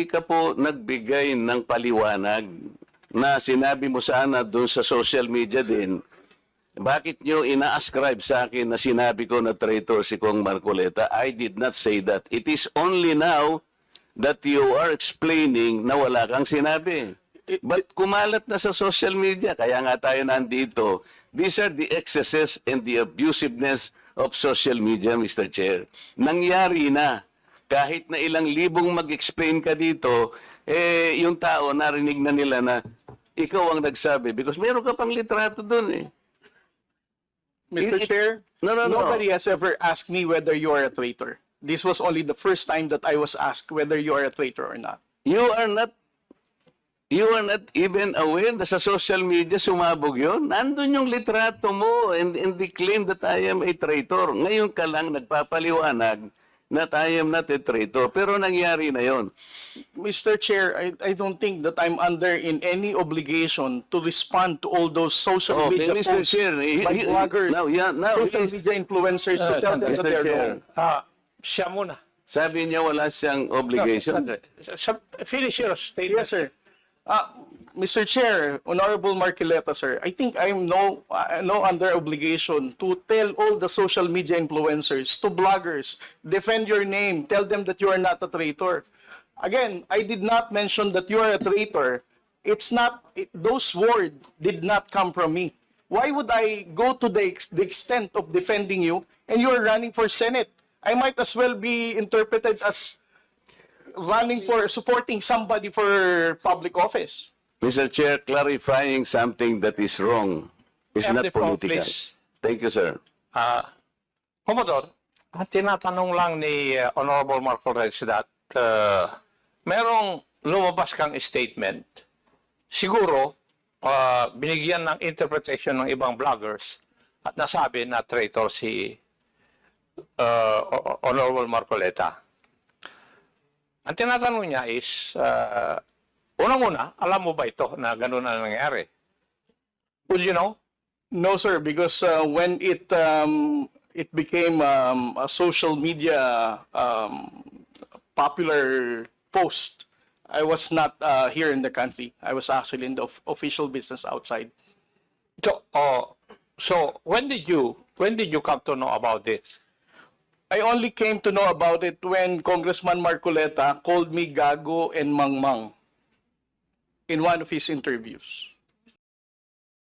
ka po nagbigay ng paliwanag na sinabi mo sana doon sa social media din, bakit nyo ina-ascribe sa akin na sinabi ko na traitor si Kong Marcoleta? I did not say that. It is only now that you are explaining na wala kang sinabi. But kumalat na sa social media, kaya nga tayo nandito. These are the excesses and the abusiveness of social media, Mr. Chair. Nangyari na. Kahit na ilang libong mag-explain ka dito, yung tao narinig na nila na ikaw ang nagsabi because meron ka pang litrato dun eh. Mr. Chair, No. nobody has ever asked me whether you are a traitor. This was only the first time that I was asked whether you are a traitor or not. You are not even aware na sa social media sumabog yun. Nandun yung litrato mo and the claim that I am a traitor. Ngayon ka lang nagpapaliwanag that I am not a traitor. Pero nangyari na yon. Mr. Chair, I don't think that I'm under in any obligation to respond to all those social media Mr. posts Chair, by bloggers, now social media influencers to tell them that they're wrong. Siya muna. Sabi niya wala siyang obligation. Finish your statement. Yes, sir. Mr. Chair, Honorable Marcoleta, sir, I think I'm no under obligation to tell all the social media influencers, to bloggers, defend your name, tell them that you are not a traitor. Again, I did not mention that you are a traitor. It's not, those words did not come from me. Why would I go to the extent of defending you and you are running for Senate? I might as well be interpreted as running for, supporting somebody for public office. Mr. Chair, clarifying something that is wrong is Have not the floor, political. please. Thank you, sir. Commodore, ang tinatanong lang ni Honorable Marcoleta that merong lumabas kang statement. Siguro, binigyan ng interpretation ng ibang bloggers at nasabi na traitor si Honorable Marcoleta. Ang tinatanong niya is, unang-una, alam mo ba ito na gano'n na nangyari? Would you know? No, sir, because when it became a social media popular post, I was not here in the country. I was actually in the official business outside. So when did you come to know about this? I only came to know about it when Congressman Marcoleta called me Gago and Mangmang in one of his interviews.